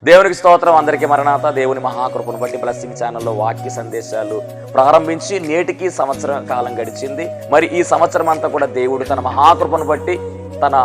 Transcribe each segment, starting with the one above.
దేవునికి స్తోత్రం. అందరికీ మరణాత. దేవుని మహాకృపను బట్టి బ్లెస్సింగ్ ఛానల్లో వాక్య సందేశాలు ప్రారంభించి నేటికి సంవత్సరం కాలం గడిచింది. మరి ఈ సంవత్సరం అంతా కూడా దేవుడు తన మహాకృపను బట్టి తన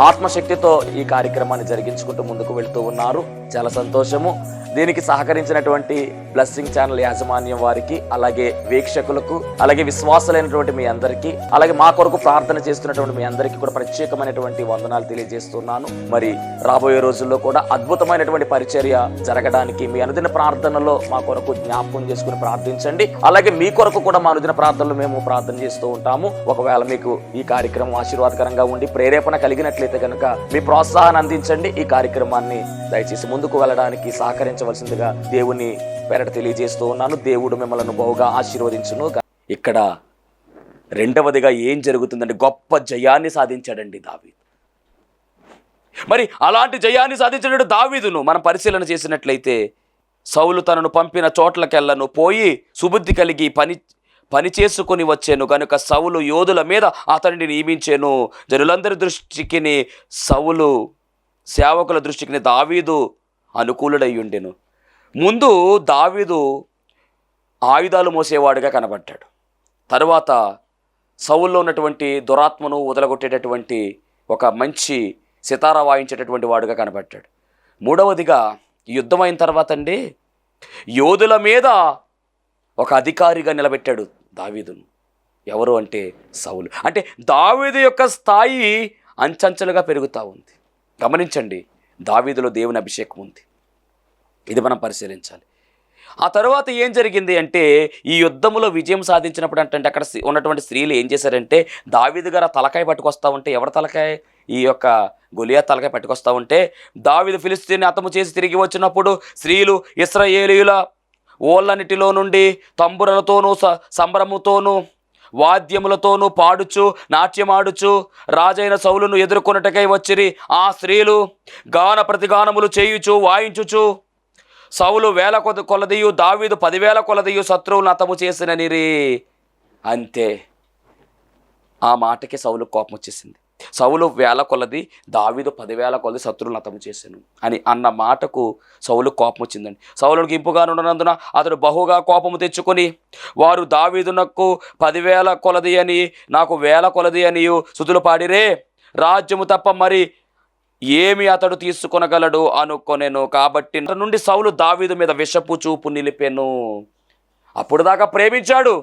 ఆత్మశక్తితో ఈ కార్యక్రమాన్ని జరిగించుకుంటూ ముందుకు వెళ్తూ ఉన్నారు. చాలా సంతోషము. దీనికి సహకరించినటువంటి బ్లెస్సింగ్ ఛానల్ యాజమాన్యం వారికి, అలాగే వీక్షకులకు, అలాగే విశ్వాసులైనటువంటి మీ అందరికీ, అలాగే మా కొరకు ప్రార్థన చేస్తున్నటువంటి మీ అందరికీ కూడా ప్రత్యేకమైనటువంటి వందనాలు తెలియజేస్తున్నాను. మరి రాబోయే రోజుల్లో కూడా అద్భుతమైనటువంటి పరిచర్య జరగడానికి మీ అనుదిన ప్రార్థనలో మా కొరకు జ్ఞాపకం చేసుకుని ప్రార్థించండి. అలాగే మీ కొరకు కూడా మా అనుదిన ప్రార్థనలు మేము ప్రార్థన చేస్తూ ఉంటాము. ఒకవేళ మీకు ఈ కార్యక్రమం ఆశీర్వాదకరంగా ఉండి ప్రేరేపణ కలిగినట్లయితే కనుక మీ ప్రోత్సాహాన్ని అందించండి. ఈ కార్యక్రమాన్ని దయచేసి ముందుకు వెళ్ళడానికి సహకరించవలసిందిగా దేవుని పేరట తెలియజేస్తూ ఉన్నాను. దేవుడు మిమ్మల్ని బహుగా ఆశీర్వదించును. ఇక్కడ రెండవదిగా ఏం జరుగుతుందంటే గొప్ప జయాన్ని సాధించాడండి దావీదు. మరి అలాంటి జయాన్ని సాధించిన దావీదును మనం పరిశీలన చేసినట్లయితే, సౌలు తనను పంపిన చోట్లకెళ్ళను పోయి సుబుద్ధి కలిగి పని చేసుకొని వచ్చాను గనుక సౌలు యోధుల మీద అతనిని నియమించాను. జనులందరి దృష్టికి సౌలు, సేవకుల దృష్టికి దావీదు అనుకూలుడయ్యుండెను. ముందు దావీదు ఆయుధాలు మోసేవాడుగా కనబడ్డాడు. తరువాత సౌల్లో ఉన్నటువంటి దురాత్మను వదలగొట్టేటటువంటి ఒక మంచి సితారా వాయించేటటువంటి వాడుగా కనబడ్డాడు. మూడవదిగా యుద్ధం అయిన తర్వాత అండి యోధుల మీద ఒక అధికారిగా నిలబెట్టాడు దావీదును. ఎవరు అంటే సౌలు. అంటే దావీదు యొక్క స్థాయి అంచంచెలుగా పెరుగుతూ ఉంది. గమనించండి, దావీదులో దేవుని అభిషేకం ఉంది. ఇది మనం పరిశీలించాలి. ఆ తర్వాత ఏం జరిగింది అంటే, ఈ యుద్ధంలో విజయం సాధించినప్పుడు అంటే అక్కడ ఉన్నటువంటి స్త్రీలు ఏం చేశారంటే, దావీదు గారు తలకాయ పట్టుకొస్తా ఉంటే, ఎవరి తలకాయ? ఈ యొక్క గొలియాతు తలకాయ పట్టుకొస్తా ఉంటే, దావీదు ఫిలిష్తీయుని హతము చేసి తిరిగి వచ్చినప్పుడు స్త్రీలు ఇశ్రాయేలీయుల ఓళ్ళన్నిటిలో నుండి తంబురలతోనూ సంబరముతోనూ వాద్యములతోనూ పాడుచు నాట్యమాడుచు రాజైన సౌలును ఎదుర్కొనుటకై వచ్చిరి. ఆ స్త్రీలు గాన ప్రతిగానములు చేయుచు వాయించుచు సౌలు 1000 కొలదియు దావీదు 10,000 కొలదియు శత్రువులను హతము చేసిననిరి. అంతే. ఆ మాటకి సౌలు కోపం వచ్చేసింది. సౌలు 1000 కొలది, దావీదు 10,000 కొలది శత్రువులను హతము చేశాను అని అన్న మాటకు సౌలు కోపం వచ్చిందండి. సౌలునికి ఇంపుగా ఉండనందున అతడు బహుగా కోపము తెచ్చుకొని, వారు దావీదునకు 10,000 కొలది అని నాకు 1000 కొలది అనియు స్తుతులు పాడిరే, రాజ్యము తప్ప మరి ఏమి అతడు తీసుకొనగలడు అనుకొనెను. కాబట్టి నుండి సౌలు దావీదు మీద విషపు చూపు నిలిపెను. అప్పుడు దాకా ప్రేమించాడు,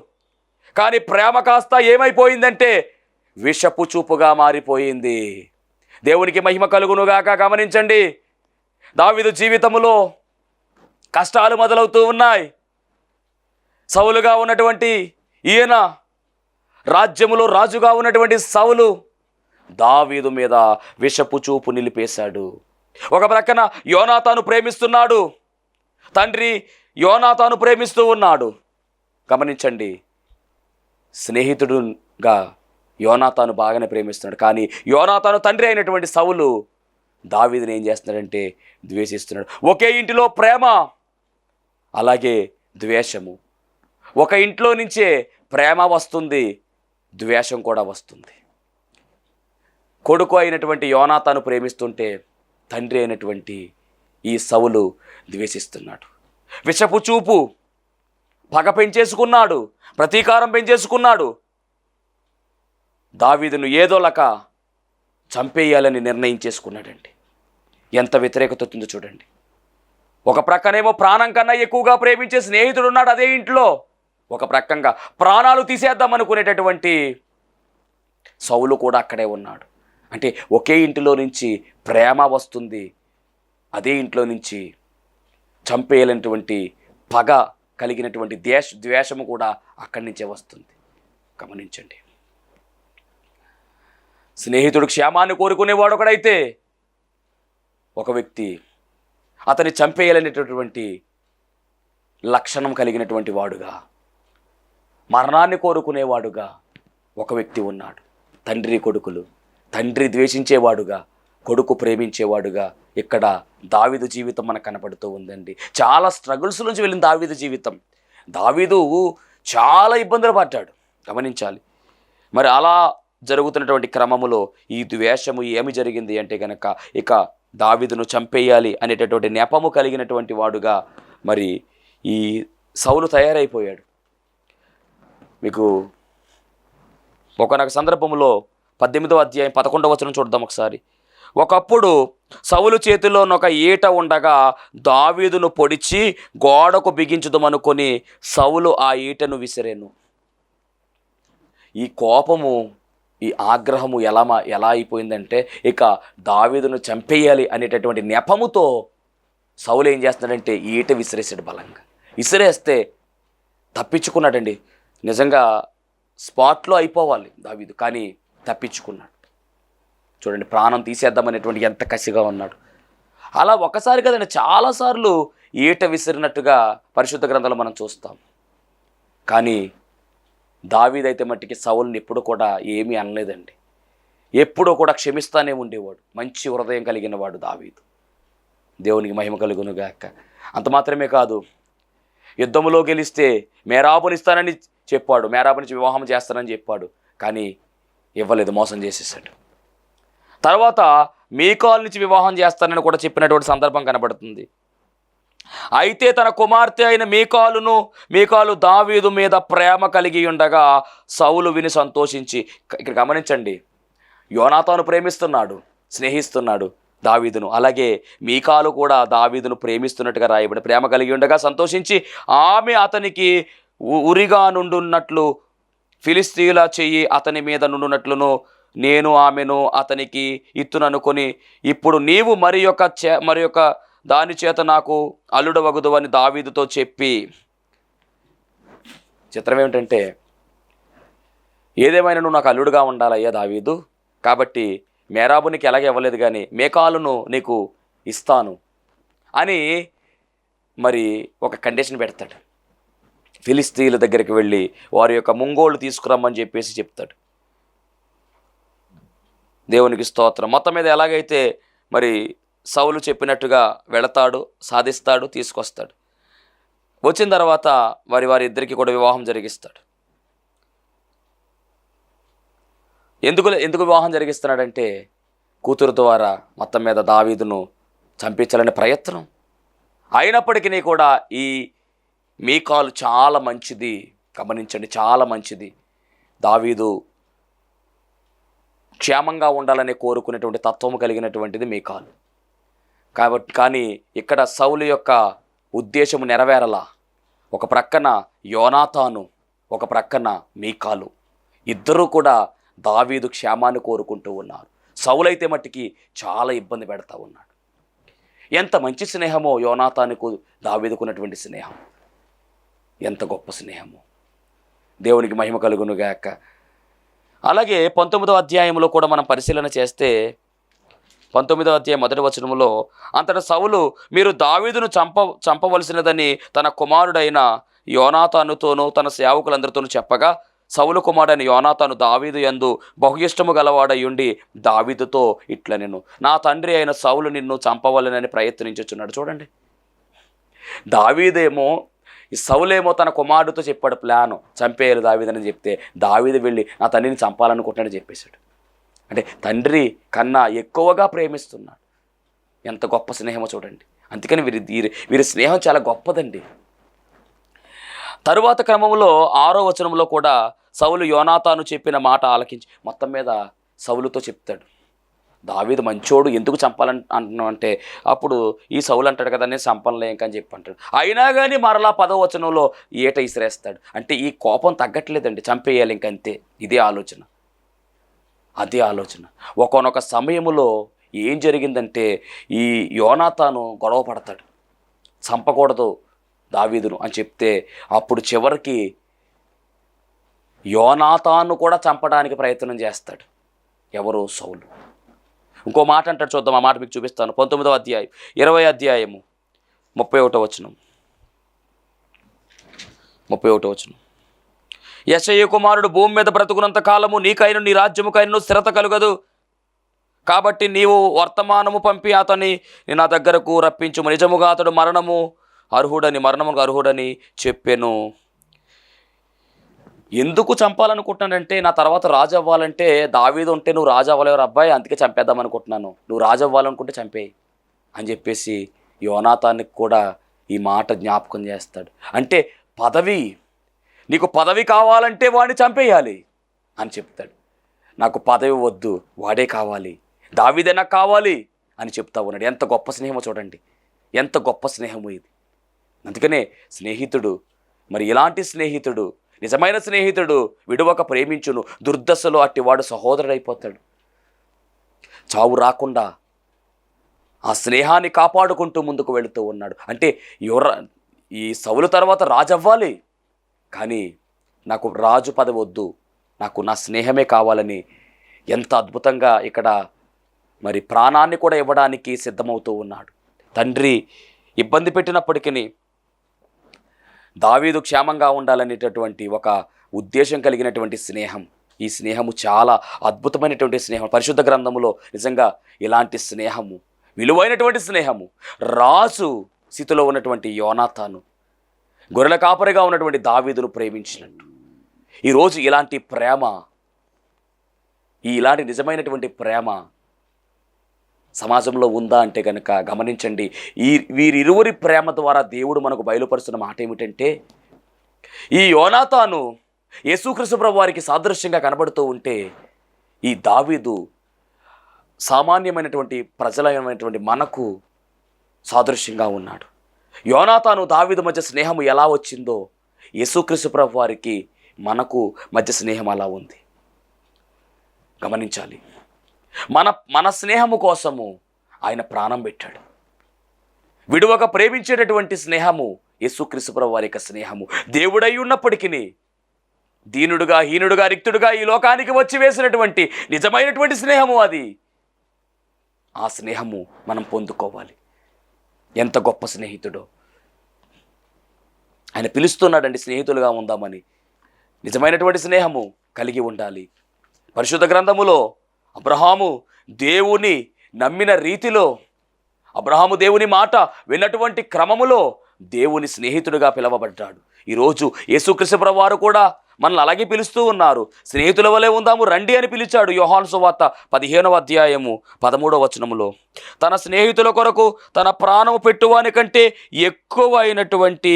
కానీ ప్రేమ కాస్త ఏమైపోయిందంటే విషపు చూపుగా మారిపోయింది. దేవునికి మహిమ కలుగునుగాక. గమనించండి, దావీదు జీవితంలో కష్టాలు మొదలవుతూ ఉన్నాయి. సౌలుగా ఉన్నటువంటి ఈయన, రాజ్యములో రాజుగా ఉన్నటువంటి సౌలు దావీదు మీద విషపు చూపు నిలిపేశాడు. ఒక ప్రక్కన యోనాతాను ప్రేమిస్తున్నాడు, తండ్రి యోనాతాను ప్రేమిస్తూ ఉన్నాడు. గమనించండి, స్నేహితుడుగా యోనాతాను బాగానే ప్రేమిస్తున్నాడు, కానీ యోనాతాను తండ్రి అయినటువంటి సౌలు దావీదుని ఏం చేస్తున్నాడంటే ద్వేషిస్తున్నాడు. ఒకే ఇంటిలో ప్రేమ, అలాగే ద్వేషము. ఒక ఇంట్లో నుంచే ప్రేమ వస్తుంది, ద్వేషం కూడా వస్తుంది. కొడుకు అయినటువంటి యోనాతాను ప్రేమిస్తుంటే తండ్రి అయినటువంటి ఈ సౌలు ద్వేషిస్తున్నాడు. విషపు చూపు, పగ పెంచేసుకున్నాడు, ప్రతీకారం పెంచేసుకున్నాడు. దావీదును ఏదోలక చంపేయాలని నిర్ణయించేసుకున్నాడండి. ఎంత వ్యతిరేకత ఉందో చూడండి. ఒక ప్రక్కనేమో ప్రాణం కన్నా ఎక్కువగా ప్రేమించే స్నేహితుడు ఉన్నాడు అదే ఇంట్లో, ఒక ప్రక్కంగా ప్రాణాలు తీసేద్దాం అనుకునేటటువంటి సౌలు కూడా అక్కడే ఉన్నాడు. అంటే ఒకే ఇంటిలో నుంచి ప్రేమ వస్తుంది, అదే ఇంట్లో నుంచి చంపేయాలనేటువంటి పగ కలిగినటువంటి ద్వేషము కూడా అక్కడి నుంచే వస్తుంది. గమనించండి, స్నేహితుడు క్షేమాన్ని కోరుకునేవాడు ఒకడైతే, ఒక వ్యక్తి అతన్ని చంపేయాలనేటటువంటి లక్షణం కలిగినటువంటి వాడుగా, మరణాన్ని కోరుకునేవాడుగా ఒక వ్యక్తి ఉన్నాడు. తండ్రి కొడుకులు, తండ్రి ద్వేషించేవాడుగా, కొడుకు ప్రేమించేవాడుగా ఇక్కడ దావీదు జీవితం మనకు కనపడుతూ ఉందండి. చాలా స్ట్రగుల్స్ నుంచి వెళ్ళిన దావీదు జీవితం. దావీదు చాలా ఇబ్బందులు పడ్డాడు. గమనించాలి. మరి అలా జరుగుతున్నటువంటి క్రమములో ఈ ద్వేషము ఏమి జరిగింది అంటే కనుక, ఇక దావీదును చంపేయాలి అనేటటువంటి నెపము కలిగినటువంటి వాడుగా మరి ఈ సౌలు తయారైపోయాడు. మీకు ఒకనొక సందర్భంలో 18వ అధ్యాయం 11వ వచనం చూద్దాం ఒకసారి. ఒకప్పుడు సౌలు చేతిలో ఒక ఈట ఉండగా దావీదును పొడిచి గోడకు బిగించుదామనుకొని సౌలు ఆ ఈటను విసిరెను. ఈ కోపము, ఈ ఆగ్రహము ఎలా అయిపోయిందంటే ఇక దావీదును చంపేయాలి అనేటటువంటి నెపముతో సౌలు ఏం చేస్తున్నాడంటే ఈట విసిరేసాడు. బలంగా విసిరేస్తే తప్పించుకున్నాడండి. నిజంగా స్పాట్లో అయిపోవాలి దావీదు, కానీ తప్పించుకున్నాడు. చూడండి, ప్రాణం తీసేద్దామనేటువంటి ఎంత కసిగా ఉన్నాడు. అలా ఒకసారి కదండి, చాలాసార్లు ఈట విసిరినట్టుగా పరిశుద్ధ గ్రంథంలో మనం చూస్తాం. కానీ దావీదైతే మట్టికి సౌలుని ఎప్పుడు కూడా ఏమీ అనలేదండి. ఎప్పుడూ కూడా క్షమిస్తానే ఉండేవాడు. మంచి హృదయం కలిగిన వాడు దావీదు. దేవునికి మహిమ కలుగునుగాక. అంత మాత్రమే కాదు, యుద్ధములో గెలిస్తే మేరాబునిస్తానని చెప్పాడు, మేరాబు నుంచి వివాహం చేస్తానని చెప్పాడు. కానీ ఇవ్వలేదు, మోసం చేసేసాడు. తర్వాత మీకాలు నుంచి వివాహం చేస్తానని కూడా చెప్పినటువంటి సందర్భం కనబడుతుంది. అయితే తన కుమార్తె అయిన మీకాలు దావీదు మీద ప్రేమ కలిగి ఉండగా సౌలు విని సంతోషించి, ఇక్కడ గమనించండి, యోనాతాను ప్రేమిస్తున్నాడు, స్నేహిస్తున్నాడు దావీదును. అలాగే మీకాలు కూడా దావీదును ప్రేమిస్తున్నట్టుగా రాయబడి, ప్రేమ కలిగి ఉండగా సంతోషించి ఆమె అతనికి ఉరిగా నుండున్నట్లు ఫిలిస్తీయుల చెయ్యి అతని మీద నుండున్నట్లును నేను ఆమెను అతనికి ఇత్తుననుకొని ఇప్పుడు నీవు మరి యొక్క దాని చేత నాకు అల్లుడవగుదు అని దావీదుతో చెప్పి. చిత్రం ఏమిటంటే, ఏదేమైనా నువ్వు నాకు అల్లుడుగా ఉండాలయ్యా దావీదు, కాబట్టి మేరాబునికి ఎలాగ ఇవ్వలేదు కానీ మేకాలును నీకు ఇస్తాను అని మరి ఒక కండిషన్ పెడతాడు. ఫిలిస్తీయుల దగ్గరికి వెళ్ళి వారి యొక్క ముంగోళ్ళు తీసుకురమ్మని చెప్పేసి చెప్తాడు. దేవునికి స్తోత్రం. మొత్తం మీద ఎలాగైతే మరి సౌలు చెప్పినట్టుగా వెళతాడు, సాధిస్తాడు, తీసుకొస్తాడు. వచ్చిన తర్వాత వారిద్దరికి కూడా వివాహం జరిగిస్తాడు. ఎందుకు వివాహం జరిగిస్తున్నాడంటే కూతురు ద్వారా మొత్తం మీద దావీదును చంపించాలనే ప్రయత్నం. అయినప్పటికీ కూడా ఈ మీకాలు చాలా మంచిది, గమనించండి, చాలా మంచిది. దావీదు క్షేమంగా ఉండాలని కోరుకునేటువంటి తత్వము కలిగినటువంటిది మీకాలు. కానీ ఇక్కడ సౌలు యొక్క ఉద్దేశము నెరవేరలా. ఒక ప్రక్కన యోనాతాను, ఒక ప్రక్కన మీకాలు, ఇద్దరూ కూడా దావీదు క్షేమాన్ని కోరుకుంటూ ఉన్నారు. సౌలైతే మట్టికి చాలా ఇబ్బంది పెడతా ఉన్నాడు. ఎంత మంచి స్నేహమో యోనాతానుకు దావీదుకున్నటువంటి స్నేహం, ఎంత గొప్ప స్నేహమో. దేవునికి మహిమ కలుగునుగాక. అలాగే 19వ అధ్యాయంలో కూడా మనం పరిశీలన చేస్తే 19వ అధ్యాయం 1వ వచనంలో, అంతటా సౌలు మీరు దావీదును చంపవలసినదని తన కుమారుడైన యోనాతానుతోనూ తన సేవకులందరితోనూ చెప్పగా సౌలు కుమారుడైన యోనాతాను దావీదు యందు బహుయిష్టము గలవాడయుండి దావీదుతో ఇట్లా, నేను నా తండ్రి అయిన సౌలు నిన్ను చంపవలనని ప్రయత్నించుచున్నాడు. చూడండి, దావీదేమో, ఈ సౌలేమో తన కుమారుడితో చెప్పాడు ప్లాను, చంపేయాలి దావీదని చెప్తే దావీదు వెళ్ళి నా తండ్రిని చంపాలనుకుంటున్నాడని చెప్పేశాడు. అంటే తండ్రి కన్నా ఎక్కువగా ప్రేమిస్తున్నాడు. ఎంత గొప్ప స్నేహమో చూడండి. అందుకని వీరి స్నేహం చాలా గొప్పదండి. తరువాత క్రమంలో 6వ వచనంలో కూడా సౌలు యోనాతాను చెప్పిన మాట ఆలకించి మొత్తం మీద సౌలుతో చెప్తాడు, దావీదు మంచోడు, ఎందుకు అంటున్నావు అంటే, అప్పుడు ఈ సౌలు అంటాడు కదా, నేను చంపనలే ఇంకని చెప్పి అంటాడు. అయినా కానీ మరలా 10వ వచనంలో ఈట ఇసిరేస్తాడు. అంటే ఈ కోపం తగ్గట్లేదండి, చంపేయాలి ఇంకంతే. ఇదే ఆలోచన, అదే ఆలోచన. ఒక్కొక్క సమయంలో ఏం జరిగిందంటే, ఈ యోనాతాను గొడవ పడతాడు, చంపకూడదు దావీదును అని చెప్తే, అప్పుడు చివరికి యోనాతాను కూడా చంపడానికి ప్రయత్నం చేస్తాడు. ఎవరు? సౌలు. ఇంకో మాట అంటాడు, చూద్దాం. ఆ మాట మీకు చూపిస్తాను. 19వ అధ్యాయం 20వ అధ్యాయము 31వ వచనం. 31వ వచనం. యెషయి కుమారుడు భూమి మీద బ్రతుకున్నంత కాలము నీకైనా నీ రాజ్యముకైనా స్థిరత కలుగదు. కాబట్టి నీవు వర్తమానము పంపి అతని నా దగ్గరకు రప్పించుము. నిజముగా అతడు మరణముకు అర్హుడని చెప్పెను. ఎందుకు చంపాలనుకుంటున్నానంటే, నా తర్వాత రాజు అవ్వాలంటే దావీదు ఉంటే నువ్వు రాజు అవ్వలేవు అబ్బాయి, అందుకే చంపేద్దాం అనుకుంటున్నాను. నువ్వు రాజు అవ్వాలనుకుంటే చంపేయి. అని చెప్పేసి యోనాతానికి కూడా ఈ మాట జ్ఞాపకం చేస్తాడు. అంటే నీకు పదవి కావాలంటే వాడిని చంపేయాలి అని చెప్తాడు. నాకు పదవి వద్దు, వాడే కావాలి, దావీదే నాకు కావాలి అని చెప్తా ఉన్నాడు. ఎంత గొప్ప స్నేహమో చూడండి, ఎంత గొప్ప స్నేహము ఇది. అందుకనే స్నేహితుడు, మరి ఇలాంటి స్నేహితుడు, నిజమైన స్నేహితుడు విడువక ప్రేమించును, దుర్దశలో అట్టివాడు సహోదరుడైపోతాడు. చావు రాకుండా ఆ స్నేహాన్ని కాపాడుకుంటూ ముందుకు వెళుతూ ఉన్నాడు. అంటే ఈ సౌలు తర్వాత రాజు అవ్వాలి, కానీ నాకు రాజు పదవి వద్దు, నాకు నా స్నేహమే కావాలని ఎంత అద్భుతంగా ఇక్కడ మరి ప్రాణాన్ని కూడా ఇవ్వడానికి సిద్ధమవుతూ ఉన్నాడు. తండ్రి ఇబ్బంది పెట్టినప్పటికీ దావీదు క్షేమంగా ఉండాలనేటటువంటి ఒక ఉద్దేశం కలిగినటువంటి స్నేహం. ఈ స్నేహము చాలా అద్భుతమైనటువంటి స్నేహం. పరిశుద్ధ గ్రంథములో నిజంగా ఇలాంటి స్నేహము, విలువైనటువంటి స్నేహము. రాజు స్థితిలో ఉన్నటువంటి యోనాతాను గొర్రెల కాపరిగా ఉన్నటువంటి దావీదును ప్రేమించినట్టు ఈరోజు ఇలాంటి ప్రేమ, ఇలాంటి నిజమైనటువంటి ప్రేమ సమాజంలో ఉందా అంటే కనుక గమనించండి. వీరిరువురి ప్రేమ ద్వారా దేవుడు మనకు బయలుపరుస్తున్న మాట ఏమిటంటే, ఈ యోనాతాను యేసుక్రీస్తు ప్రభువు వారికి సాదృశ్యంగా కనబడుతూ ఉంటే, ఈ దావీదు సామాన్యమైనటువంటి ప్రజలైనటువంటి మనకు సాదృశ్యంగా ఉన్నాడు. యోనాతాను దావీదు మధ్య స్నేహము ఎలా వచ్చిందో, యేసుక్రీస్తు ప్రభువు వారికి మనకు మధ్య స్నేహం అలా ఉంది. గమనించాలి. మన స్నేహము కోసము ఆయన ప్రాణం పెట్టాడు. విడువక ప్రేమించేటటువంటి స్నేహము యేసుక్రీస్తు ప్రభువు వారి యొక్క స్నేహము. దేవుడై ఉన్నప్పటికీ దీనుడుగా, హీనుడుగా, రిక్తుడుగా ఈ లోకానికి వచ్చి వేసినటువంటి నిజమైనటువంటి స్నేహము అది. ఆ స్నేహము మనం పొందుకోవాలి. ఎంత గొప్ప స్నేహితుడో ఆయన పిలుస్తున్నాడండి, స్నేహితులుగా ఉందామని. నిజమైనటువంటి స్నేహము కలిగి ఉండాలి. పరిశుద్ధ గ్రంథములో అబ్రహాము దేవుని నమ్మిన రీతిలో, అబ్రహాము దేవుని మాట విన్నటువంటి క్రమములో దేవుని స్నేహితుడిగా పిలవబడ్డాడు. ఈరోజు యేసుక్రీస్తు ప్రభువు వారు కూడా మనల్ని అలాగే పిలుస్తూ ఉన్నారు. స్నేహితుల వలె ఉందాము రండి అని పిలిచాడు. యోహాను సువార్త 15వ అధ్యాయము 13వ వచనములో, తన స్నేహితుల కొరకు తన ప్రాణము పెట్టువాని కంటే ఎక్కువ అయినటువంటి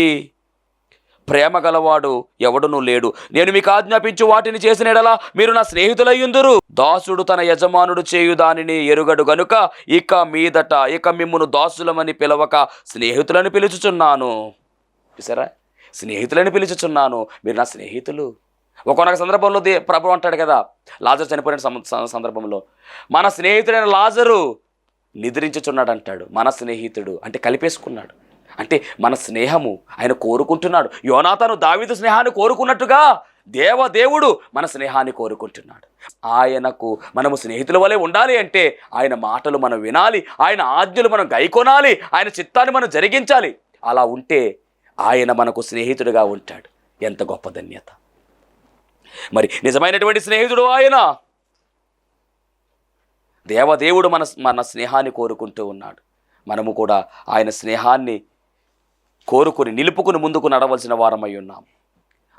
ప్రేమ గలవాడు ఎవడునూ లేడు. నేను మీకు ఆజ్ఞాపించు వాటిని చేసిన ఎడల మీరు నా స్నేహితులయ్యుందురు. దాసుడు తన యజమానుడు చేయు దానిని ఎరుగడు గనుక ఇక మిమ్మును దాసులమని పిలవక స్నేహితులని పిలుచుచున్నాను. చూసారా, స్నేహితులని పిలుచుచున్నాను, మీరు నా స్నేహితులు. ఒకనొక సందర్భంలో ప్రభు అంటాడు కదా, లాజరు చనిపోయిన సందర్భంలో మన స్నేహితుడైన లాజరు నిద్రించుచున్నాడు అంటాడు. మన స్నేహితుడు అంటే కలిపేసుకున్నాడు. అంటే మన స్నేహము ఆయన కోరుకుంటున్నాడు. యోనాతాను దావీదు స్నేహాన్ని కోరుకున్నట్టుగా దేవుడు మన స్నేహాన్ని కోరుకుంటున్నాడు. ఆయనకు మనము స్నేహితుల వలె ఉండాలి అంటే ఆయన మాటలు మనం వినాలి, ఆయన ఆజ్ఞలు మనం గైకొనాలి, ఆయన చిత్తాన్ని మనం జరిగించాలి. అలా ఉంటే ఆయన మనకు స్నేహితుడిగా ఉంటాడు. ఎంత గొప్ప ధన్యత. మరి నిజమైనటువంటి స్నేహితుడు ఆయన. దేవుడు మన స్నేహాన్ని కోరుకుంటూ ఉన్నాడు. మనము కూడా ఆయన స్నేహాన్ని కోరుకుని నిలుపుకుని ముందుకు నడవలసిన వారమై ఉన్నాం.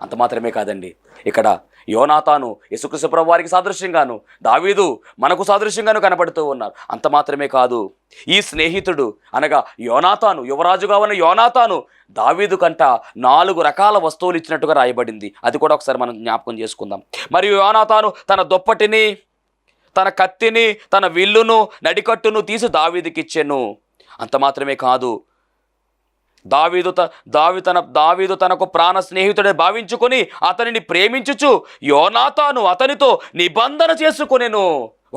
అంత మాత్రమే కాదండి, ఇక్కడ యోనాతాను యేసుక్రీస్తు ప్రభువు వారికి సాదృశ్యంగాను, దావీదు మనకు సాదృశ్యంగాను కనబడుతూ ఉన్నారు. అంత మాత్రమే కాదు, ఈ స్నేహితుడు అనగా యోనాతాను, యువరాజుగా ఉన్న యోనాతాను దావీదు కంట 4 రకాల వస్తువులు ఇచ్చినట్టుగా రాయబడింది. అది కూడా ఒకసారి మనం జ్ఞాపకం చేసుకుందాం. మరియు యోనాతాను తన దుప్పటిని, తన కత్తిని, తన విల్లును, నడికట్టును తీసి దావీదుకి ఇచ్చెను. అంత మాత్రమే కాదు, దావీదు తనకు ప్రాణ స్నేహితుడే భావించుకొని అతనిని ప్రేమించుచు యోనాతాను అతనితో నిబంధన చేసుకొనెను.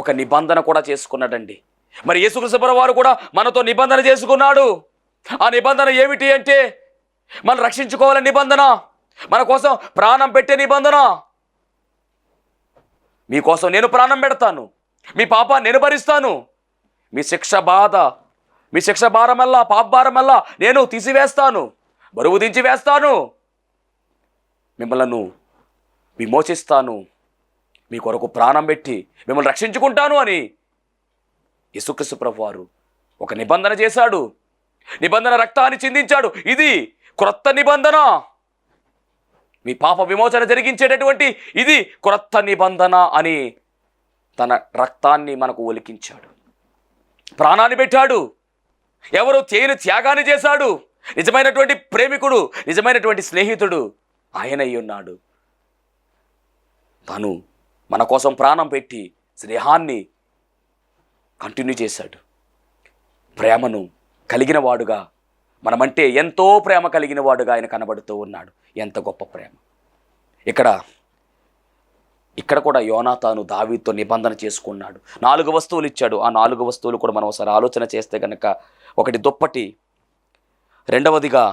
ఒక నిబంధన కూడా చేసుకున్నాడండి. మరి యేసుక్రీస్తు ప్రభువు వారు కూడా మనతో నిబంధన చేసుకున్నాడు. ఆ నిబంధన ఏమిటి అంటే, మనం రక్షించుకోవాలని నిబంధన, మన కోసం ప్రాణం పెట్టే నిబంధన. మీకోసం నేను ప్రాణం పెడతాను, మీ పాపాన్ని నేను భరిస్తాను, మీ శిక్ష భారమల్లా, పాప భారమల్లా నేను తీసివేస్తాను, బరువు దించి వేస్తాను, మిమ్మల్ని విమోచిస్తాను, మీ కొరకు ప్రాణం పెట్టి మిమ్మల్ని రక్షించుకుంటాను అని యేసుక్రీస్తు ప్రభువు వారు ఒక నిబంధన చేశాడు. నిబంధన రక్తాన్ని చిందించాడు. ఇది క్రొత్త నిబంధన. మీ పాప విమోచన జరిగించేటటువంటి ఇది క్రొత్త నిబంధన అని తన రక్తాన్ని మనకు ఒలికించాడు, ప్రాణాన్ని పెట్టాడు. ఎవరు చేయని త్యాగాన్ని చేశాడు. నిజమైనటువంటి ప్రేమికుడు, నిజమైనటువంటి స్నేహితుడు ఆయన అయి ఉన్నాడు. తను మన కోసం ప్రాణం పెట్టి స్నేహాన్ని కంటిన్యూ చేశాడు. ప్రేమను కలిగిన వాడుగా, మనమంటే ఎంతో ప్రేమ కలిగిన వాడుగా ఆయన కనబడుతూ ఉన్నాడు. ఎంత గొప్ప ప్రేమ! ఇక్కడ కూడా యోనాతాను దావీదుతో నిబంధన చేసుకున్నాడు. 4 వస్తువులు ఇచ్చాడు. ఆ 4 వస్తువులు కూడా మనం ఒకసారి ఆలోచన చేస్తే కనుక, ఒకటి దుప్పటి, రెండవదిగా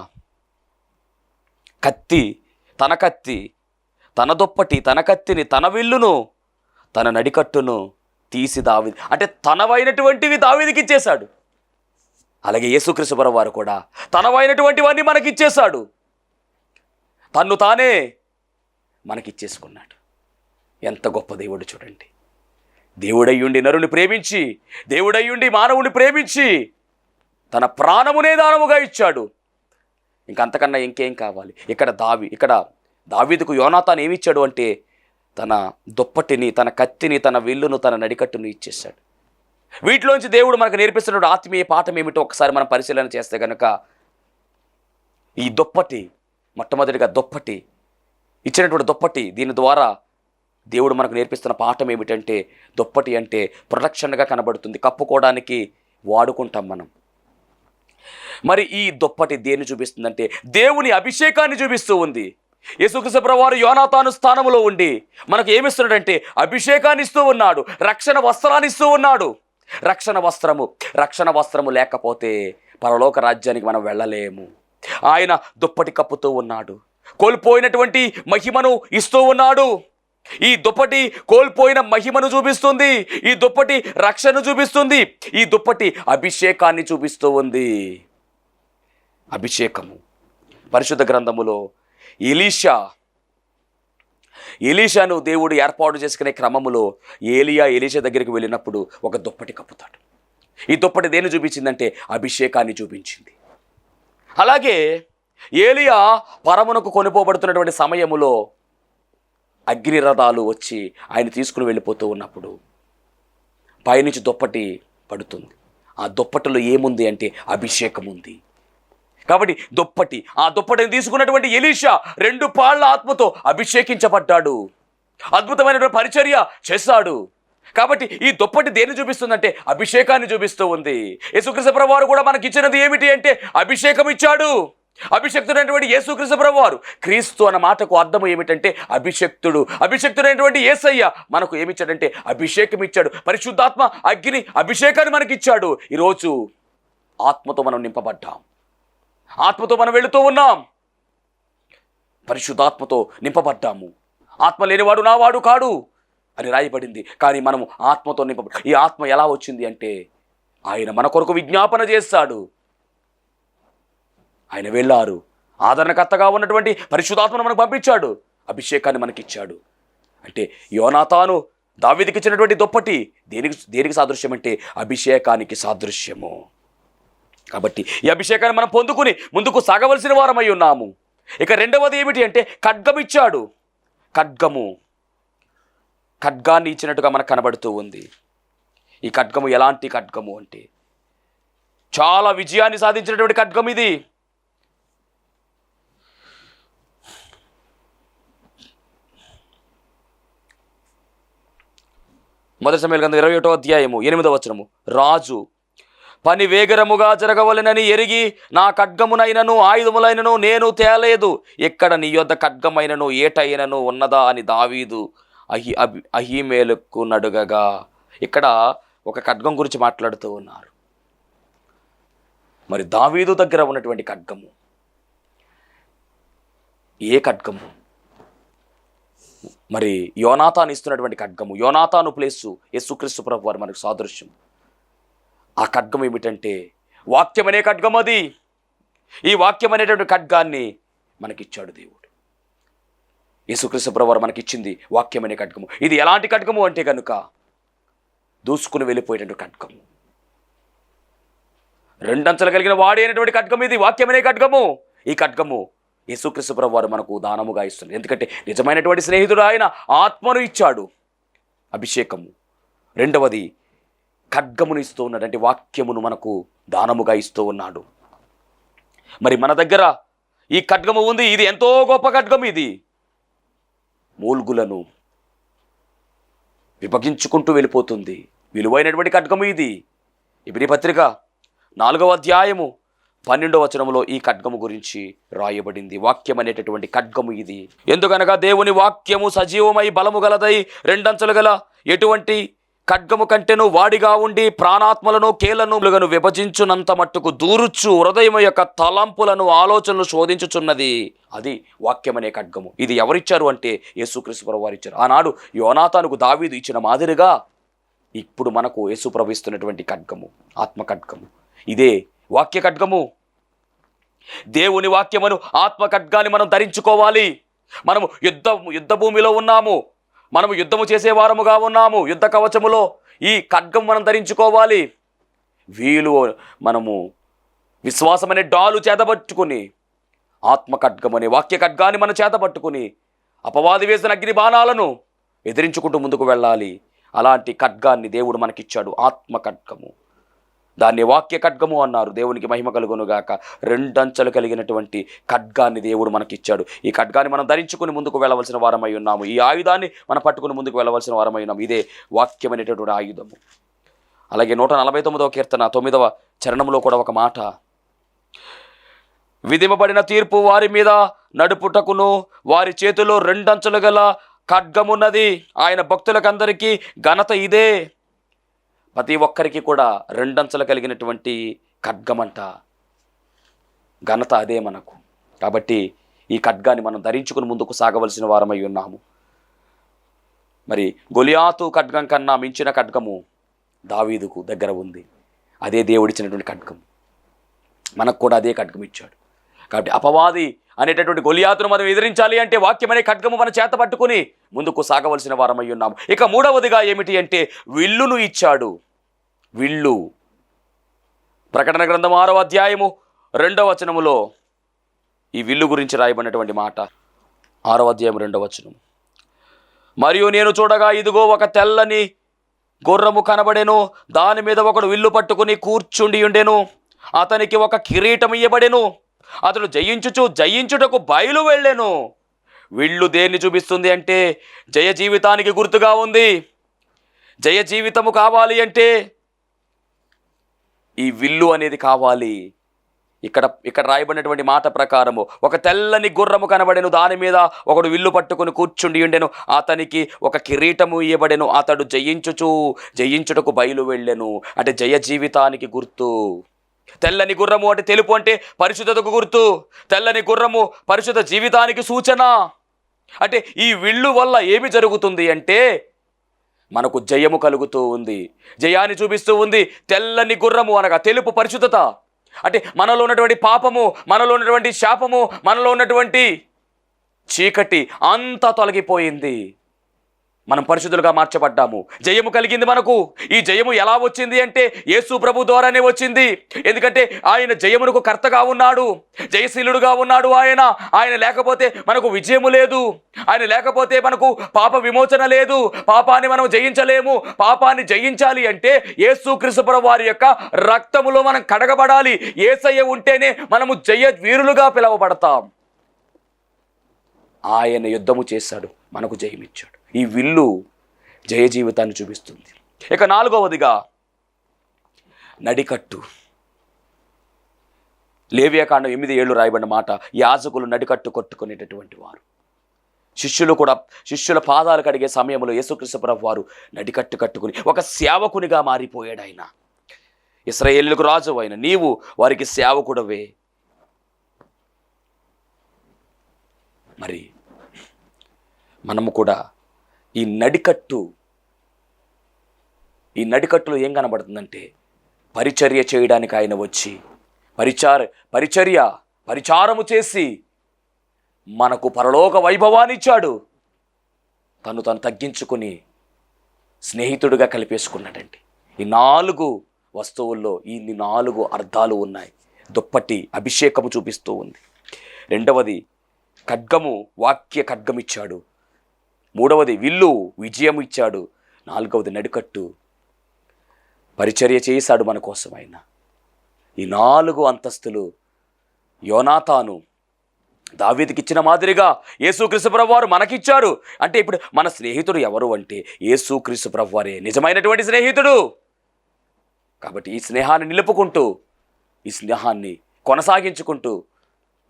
కత్తి, తన దుప్పటి, తన కత్తిని, తన విల్లును, తన నడికట్టును తీసి దావీదు, అంటే తనవైనటువంటివి దావీదుకి ఇచ్చేశాడు. అలాగే యేసుక్రీస్తు వారు కూడా తనవైనటువంటివన్నీ మనకిచ్చేశాడు. తన్ను తానే మనకిచ్చేసుకున్నాడు. ఎంత గొప్ప దేవుడు చూడండి! దేవుడయ్యుండి నరుని ప్రేమించి, దేవుడయ్యుండి మానవుని ప్రేమించి తన ప్రాణమునే దానముగా ఇచ్చాడు. ఇంకంతకన్నా ఇంకేం కావాలి? ఇక్కడ దావీదుకు యోనాతాను ఏమిచ్చాడు అంటే, తన దుప్పటిని, తన కత్తిని, తన విల్లును, తన నడికట్టును ఇచ్చేశాడు. వీటిలోంచి దేవుడు మనకు నేర్పిస్తున్న ఆత్మీయ పాఠం ఏమిటో ఒకసారి మనం పరిశీలన చేస్తే కనుక, ఈ దుప్పటి, మొట్టమొదటిగా దుప్పటి ఇచ్చినటువంటి దుప్పటి, దీని ద్వారా దేవుడు మనకు నేర్పిస్తున్న పాఠం ఏమిటంటే, దుప్పటి అంటే ప్రొటెక్షన్గా కనబడుతుంది, కప్పుకోవడానికి వాడుకుంటాం మనం. మరి ఈ దుప్పటి దేన్ని చూపిస్తుందంటే, దేవుని అభిషేకాన్ని చూపిస్తూ ఉంది. యేసుక్రీస్తు ప్రభువారు యోనాతాను స్థానంలో ఉండి మనకు ఏమిస్తున్నాడంటే అభిషేకాన్ని ఇస్తూ ఉన్నాడు, రక్షణ వస్త్రాన్ని ఇస్తూ ఉన్నాడు. రక్షణ వస్త్రము లేకపోతే పరలోక రాజ్యానికి మనం వెళ్ళలేము. ఆయన దుప్పటి కప్పుతూ ఉన్నాడు, కోల్పోయినటువంటి మహిమను ఇస్తూ ఉన్నాడు. ఈ దుప్పటి కోల్పోయిన మహిమను చూపిస్తుంది, ఈ దుప్పటి రక్షణ చూపిస్తుంది, ఈ దుప్పటి అభిషేకాన్ని చూపిస్తూ ఉంది. అభిషేకము పరిశుద్ధ గ్రంథములో ఎలీషాను దేవుడు ఏర్పాటు చేసుకునే క్రమములో ఎలీషా దగ్గరికి వెళ్ళినప్పుడు ఒక దుప్పటి కప్పుతాడు. ఈ దుప్పటి దేన్ని చూపించిందంటే అభిషేకాన్ని చూపించింది. అలాగే ఏలియా పరమునకు కొనిపోబడుతున్నటువంటి సమయములో అగ్ని రథాలు వచ్చి ఆయన తీసుకుని వెళ్ళిపోతూ ఉన్నప్పుడు పైనుంచి దుప్పటి పడుతుంది. ఆ దుప్పటిలో ఏముంది అంటే అభిషేకం ఉంది. కాబట్టి ఆ దుప్పటిని తీసుకున్నటువంటి ఎలీషా 2 పాళ్ళ ఆత్మతో అభిషేకించబడ్డాడు, అద్భుతమైనటువంటి పరిచర్య చేశాడు. కాబట్టి ఈ దుప్పటి దేన్ని చూపిస్తుందంటే అభిషేకాన్ని చూపిస్తూ ఉంది. యేసుక్రీస్తు ప్రభువారు కూడా మనకి ఇచ్చినది ఏమిటి అంటే అభిషేకం ఇచ్చాడు. అభిషక్తుడైనటువంటి యేసుక్రీస్తు ప్రభువారు, క్రీస్తు అన్న మాటకు అర్థం ఏమిటంటే అభిషక్తుడైనటువంటి యేసయ్య మనకు ఏమిచ్చాడంటే అభిషేకం ఇచ్చాడు. పరిశుద్ధాత్మ అగ్ని అభిషేకాన్ని మనకిచ్చాడు. ఈరోజు ఆత్మతో మనం నింపబడ్డాం, ఆత్మతో మనం వెళుతూ ఉన్నాం, పరిశుద్ధాత్మతో నింపబడ్డాము. ఆత్మ లేనివాడు నావాడు కాడు అని రాయబడింది. కానీ మనము ఆత్మతో నింపబడ్డాం. ఈ ఆత్మ ఎలా వచ్చింది అంటే ఆయన మన కొరకు విజ్ఞాపన చేస్తాడు. ఆయన వెళ్ళారు, ఆదరణకర్తగా ఉన్నటువంటి పరిశుద్ధాత్మను మనకు పంపించాడు, అభిషేకాన్ని మనకిచ్చాడు. అంటే యోనాతాను దావీదుకి ఇచ్చినటువంటి దుప్పటి దేనికి సాదృశ్యం అంటే అభిషేకానికి సాదృశ్యము. కాబట్టి ఈ అభిషేకాన్ని మనం పొందుకుని ముందుకు సాగవలసిన వారమై ఉన్నాము. ఇక రెండవది ఏమిటి అంటే ఖడ్గం ఇచ్చాడు. ఖడ్గాన్ని ఇచ్చినట్టుగా మనకు కనబడుతూ ఉంది. ఈ ఖడ్గము ఎలాంటి ఖడ్గము అంటే చాలా విజయాన్ని సాధించినటువంటి ఖడ్గం ఇది. మొదటి సమూయేలు గ్రంథం 21వ అధ్యాయము 8వ వచనము, రాజు పని వేగరముగా జరగవలెనని ఎరిగి నా ఖడ్గమునైనను ఆయుధములైనను నేను తేలేదు, ఎక్కడ నీ యొద్ద ఖడ్గమైనను ఏటైనను ఉన్నదా అని దావీదు అహీమేలకు నడుగగా. ఇక్కడ ఒక ఖడ్గం గురించి మాట్లాడుతూ ఉన్నారు. మరి దావీదు దగ్గర ఉన్నటువంటి ఖడ్గము ఏ ఖడ్గము? మరి యోనాతాను ఇస్తున్నటువంటి ఖడ్గము, యోనాతాను ప్లేసు యేసుక్రీస్తు ప్రభువు వారు మనకు సాదృశ్యం. ఆ ఖడ్గం ఏమిటంటే వాక్యం అనే ఖడ్గం. అది ఈ వాక్యం అనేటువంటి ఖడ్గాన్ని మనకిచ్చాడు దేవుడు. యేసుక్రీస్తు ప్రభువు వారు మనకిచ్చింది వాక్యం అనే ఖడ్గము. ఇది ఎలాంటి ఖడ్గము అంటే కనుక దూసుకుని వెళ్ళిపోయేటువంటి ఖడ్గము, 2 అంచెలు కలిగిన వాడైనటువంటి ఖడ్గం ఇది, వాక్యం అనే ఖడ్గము. ఈ ఖడ్గము యేసుక్రీస్తు ప్రభువు వారు మనకు దానముగా ఇస్తుంది. ఎందుకంటే నిజమైనటువంటి స్నేహితుడు ఆయన, ఆత్మను ఇచ్చాడు, అభిషేకము. రెండవది ఖడ్గమును ఇస్తూ ఉన్నాడు, అంటే వాక్యమును మనకు దానముగా ఇస్తూ ఉన్నాడు. మరి మన దగ్గర ఈ ఖడ్గము ఉంది. ఇది ఎంతో గొప్ప ఖడ్గం. ఇది మూల్గులను విభజించుకుంటూ వెళ్ళిపోతుంది. విలువైనటువంటి ఖడ్గము ఇది. ఇబ్రీ పత్రిక 4వ అధ్యాయము 12వ వచనంలో ఈ ఖడ్గము గురించి రాయబడింది. వాక్యం అనేటటువంటి ఖడ్గము ఇది. ఎందుకనగా దేవుని వాక్యము సజీవమై బలము గలదై రెండంచలు గల ఎటువంటి ఖడ్గము కంటేను వాడిగా ఉండి ప్రాణాత్మలను కీళ్లను విభజించునంత మట్టుకు దూరుచు హృదయం యొక్క తలంపులను ఆలోచనలు శోధించుచున్నది. అది వాక్యం అనే ఖడ్గము. ఇది ఎవరిచ్చారు అంటే యేసుక్రీస్తు ప్రభువు వారు ఇచ్చారు. ఆనాడు యోనాతానుకు దావీదు ఇచ్చిన మాదిరిగా ఇప్పుడు మనకు యేసు ప్రభు ఇస్తున్నటువంటి ఖడ్గము ఆత్మ ఖడ్గము. ఇదే వాక్య ఖడ్గము. దేవుని వాక్యమును ఆత్మ ఖడ్గాన్ని మనం ధరించుకోవాలి. మనము యుద్ధ భూమిలో ఉన్నాము. మనము యుద్ధము చేసేవారముగా ఉన్నాము. యుద్ధ కవచములో ఈ ఖడ్గం మనం ధరించుకోవాలి. మనము విశ్వాసం అనే డాలు చేతపట్టుకుని ఆత్మ ఖడ్గం అనే వాక్య ఖడ్గాన్ని మనం చేతపట్టుకుని అపవాది వేసిన అగ్ని బాణాలను ఎదిరించుకుంటూ ముందుకు వెళ్ళాలి. అలాంటి ఖడ్గాన్ని దేవుడు మనకిచ్చాడు, ఆత్మ ఖడ్గము. దాన్ని వాక్య ఖడ్గము అన్నారు. దేవునికి మహిమ కలుగునుగాక. 2 అంచెలు కలిగినటువంటి ఖడ్గాన్ని దేవుడు మనకిచ్చాడు. ఈ ఖడ్గాన్ని మనం ధరించుకుని ముందుకు వెళ్ళవలసిన వారమై ఉన్నాము. ఈ ఆయుధాన్ని మనం పట్టుకుని ముందుకు వెళ్ళవలసిన వారమై ఉన్నాము. ఇదే వాక్యమైనటువంటి ఆయుధము. అలాగే 149వ కీర్తన 9వ చరణంలో కూడా ఒక మాట, విధింపబడిన తీర్పు వారి మీద నడుపుటకును వారి చేతిలో 2 అంచెలు గల ఖడ్గమున్నది. ఆయన భక్తులకందరికీ ఘనత ఇదే. ప్రతి ఒక్కరికి కూడా 2 అంచెలు కలిగినటువంటి ఖడ్గమంట. ఘనత అదే మనకు. కాబట్టి ఈ ఖడ్గాన్ని మనం ధరించుకుని ముందుకు సాగవలసిన వారమై ఉన్నాము. మరి గొలియాతు ఖడ్గం కన్నా మించిన ఖడ్గము దావీదుకు దగ్గర ఉంది. అదే దేవుడిచ్చినటువంటి ఖడ్గం. మనకు కూడా అదే ఖడ్గం ఇచ్చాడు. కాబట్టి అపవాది అనేటటువంటి గొలియాతును మనం ఎదిరించాలి అంటే వాక్యం అనే ఖడ్గము మన చేత పట్టుకుని ముందుకు సాగవలసిన వారమై ఉన్నాము. ఇక 3వదిగా ఏమిటి అంటే విల్లును ఇచ్చాడు. విల్లు. ప్రకటన గ్రంథం 6వ అధ్యాయము 2వ వచనములో ఈ విల్లు గురించి రాయబడినటువంటి మాట. 6వ అధ్యాయం 2వ వచనం, మరియు నేను చూడగా ఇదిగో ఒక తెల్లని గుర్రము కనబడెను. దాని మీద ఒకడు విల్లు పట్టుకుని కూర్చుండి ఉండెను. అతనికి ఒక కిరీటం ఇయ్యబడెను. అతడు జయించుటకు బయలు వెళ్ళెను. విల్లు దేన్ని చూపిస్తుంది అంటే జయ జీవితానికి గుర్తుగా ఉంది. జయ జీవితము కావాలి అంటే ఈ విల్లు అనేది కావాలి. ఇక్కడ రాయబడినటువంటి మాట ప్రకారము ఒక తెల్లని గుర్రము కనబడెను. దాని మీద ఒకడు విల్లు పట్టుకుని కూర్చుండి ఉండెను. అతనికి ఒక కిరీటము ఇయ్యబడెను. అతడు జయించుటకు బయలు వెళ్ళెను. అంటే జయ జీవితానికి గుర్తు. తెల్లని గుర్రము అంటే తెలుపు అంటే పరిశుద్ధతకు గుర్తు. తెల్లని గుర్రము పరిశుద్ధ జీవితానికి సూచన. అంటే ఈ విల్లు వల్ల ఏమి జరుగుతుంది అంటే మనకు జయము కలుగుతూ ఉంది, జయాన్ని చూపిస్తూ ఉంది. తెల్లని గుర్రము అనగా తెలుపు పరిశుద్ధత. అంటే మనలో ఉన్నటువంటి పాపము, మనలో ఉన్నటువంటి శాపము, మనలో ఉన్నటువంటి చీకటి అంతా తొలగిపోయింది. మనం పరిశుద్ధులుగా మార్చబడ్డాము. జయము కలిగింది మనకు. ఈ జయము ఎలా వచ్చింది అంటే యేసు ప్రభు ద్వారానే వచ్చింది. ఎందుకంటే ఆయన జయమునకు కర్తగా ఉన్నాడు, జయశీలుడుగా ఉన్నాడు. ఆయన లేకపోతే మనకు విజయము లేదు. ఆయన లేకపోతే మనకు పాప విమోచన లేదు. పాపాన్ని మనం జయించలేము. పాపాన్ని జయించాలి అంటే యేసుక్రీస్తు ప్రభు వారి యొక్క రక్తములో మనం కడగబడాలి. యేసయ్య ఉంటేనే మనము జయ వీరులుగా పిలువబడతాం. ఆయన యుద్ధము చేశాడు, మనకు జయమిచ్చాడు. ఈ విల్లు జయ జీవితాన్ని చూపిస్తుంది. ఇక 4వదిగా నడికట్టు. లేవియాకాండం 8:7 రాయబడిన మాట, యాజకులు నడికట్టు కొట్టుకునేటటువంటి వారు. శిష్యుల పాదాలు కడిగే సమయంలో యేసుక్రీస్తు ప్రభువు వారు నడికట్టు కట్టుకుని ఒక సేవకునిగా మారిపోయాడు. ఆయన ఇశ్రాయేలులకు రాజు అయిన నీవు వారికి సేవకుడవే. మరి మనము కూడా ఈ నడికట్టులో ఏం కనబడుతుందంటే పరిచర్య చేయడానికి ఆయన వచ్చి పరిచారము చేసి మనకు పరలోక వైభవాన్ని ఇచ్చాడు. తను తగ్గించుకుని స్నేహితుడిగా కలిపేసుకున్నాడండి. ఈ 4 వస్తువుల్లో ఈ 4 అర్థాలు ఉన్నాయి. దుప్పటి అభిషేకము చూపిస్తూ ఉంది. 2వది ఖడ్గము, వాక్య ఖడ్గం ఇచ్చాడు. 3వది విల్లు, విజయం ఇచ్చాడు. 4వది నడికట్టు, పరిచర్య చేశాడు మన కోసం. ఆయన ఈ 4 అంతస్తులు యోనాతాను దావీదుకి ఇచ్చిన మాదిరిగా యేసుక్రీస్తు ప్రభువారు మనకిచ్చారు. అంటే ఇప్పుడు మన స్నేహితుడు ఎవరు అంటే యేసుక్రీస్తు ప్రభువారే నిజమైనటువంటి స్నేహితుడు. కాబట్టి ఈ స్నేహాన్ని నిలుపుకుంటూ, ఈ స్నేహాన్ని కొనసాగించుకుంటూ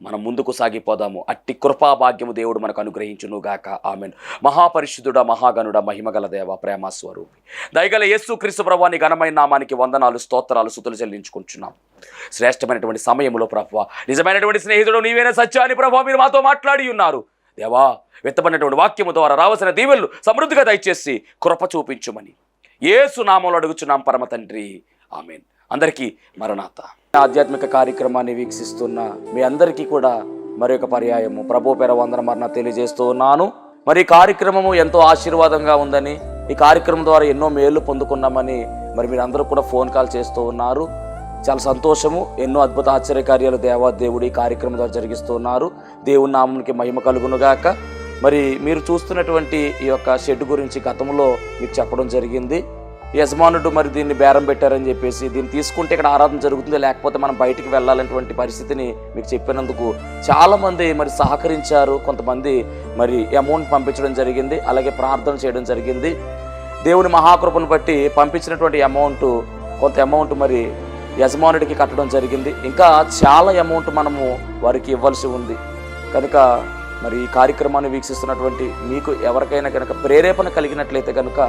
మనం ముందుకు సాగిపోదాము. అట్టి కృపా భాగ్యము దేవుడు మనకు అనుగ్రహించునుగాక. ఆమెన్. మహాపరిశుద్ధుడ, మహాగణుడ, మహిమగల దేవ, ప్రేమ స్వరూపి, దయగల యేసుక్రీస్తు ప్రభువాని ఘనమైన నామానికి వందనాలు, స్తోత్రాలు, స్తుతులు చెల్లించుకుంటున్నాం. శ్రేష్టమైనటువంటి సమయంలో ప్రభువా, నిజమైనటువంటి స్నేహితుడు నీవేనా, సత్యాన్ని ప్రభువా మీరు మాతో మాట్లాడి ఉన్నారు. దేవా, విత్తబడినటువంటి వాక్యము ద్వారా రావలసిన దీవెనలు సమృద్ధిగా దయచేసి కృప చూపించుమని యేసు నామములో అడుగుచున్నాం పరమ తండ్రి. ఆమెన్. అందరికీ మరణాత. ఆధ్యాత్మిక కార్యక్రమాన్ని వీక్షిస్తున్న మీ అందరికీ కూడా మరొక పర్యాయము ప్రభు పేర వందన మరణ తెలియజేస్తూ ఉన్నాను. మరి ఈ కార్యక్రమము ఎంతో ఆశీర్వాదంగా ఉందని, ఈ కార్యక్రమం ద్వారా ఎన్నో మేలు పొందుకున్నామని మరి మీరు అందరూ కూడా ఫోన్ కాల్ చేస్తూ ఉన్నారు. చాలా సంతోషము. ఎన్నో అద్భుత ఆశ్చర్యకార్యాలు దేవుడు ఈ కార్యక్రమం ద్వారా జరిగిస్తూ ఉన్నారు. దేవుని నామమునికి మహిమ కలుగునుగాక. మరి మీరు చూస్తున్నటువంటి ఈ యొక్క షెడ్ గురించి గతంలో మీకు చెప్పడం జరిగింది. యజమానుడు మరి దీన్ని బేరం పెట్టారని చెప్పేసి, దీన్ని తీసుకుంటే ఇక్కడ ఆరాధన జరుగుతుంది, లేకపోతే మనం బయటికి వెళ్ళాలనేటువంటి పరిస్థితిని మీకు చెప్పినందుకు చాలామంది మరి సహకరించారు. కొంతమంది మరి అమౌంట్ పంపించడం జరిగింది, అలాగే ప్రార్థన చేయడం జరిగింది. దేవుని మహాకృపను బట్టి పంపించినటువంటి కొంత అమౌంట్ మరి యజమానుడికి కట్టడం జరిగింది. ఇంకా చాలా అమౌంట్ మనము వారికి ఇవ్వాల్సి ఉంది. కనుక మరి ఈ కార్యక్రమాన్ని వీక్షిస్తున్నటువంటి మీకు ఎవరికైనా కనుక ప్రేరేపణ కలిగినట్లయితే కనుక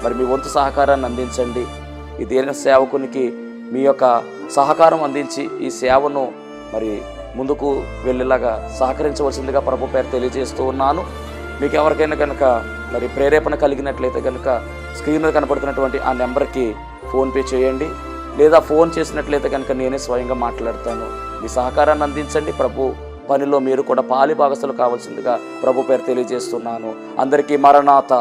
మరి మీ వంతు సహకారాన్ని అందించండి. ఈ దీన సేవకునికి మీ యొక్క సహకారం అందించి ఈ సేవను మరి ముందుకు వెళ్ళేలాగా సహకరించవలసిందిగా ప్రభు పేరు తెలియజేస్తూ ఉన్నాను. మీకు ఎవరికైనా కనుక మరి ప్రేరేపణ కలిగినట్లయితే కనుక స్క్రీన్ మీద కనపడుతున్నటువంటి ఆ నెంబర్కి ఫోన్పే చేయండి, లేదా ఫోన్ చేసినట్లయితే కనుక నేనే స్వయంగా మాట్లాడతాను. మీ సహకారాన్ని అందించండి. ప్రభు పనిలో మీరు కూడా పాలి భాగస్తులు కావాల్సిందిగా ప్రభు పేరు తెలియజేస్తున్నాను. అందరికీ మరణాత.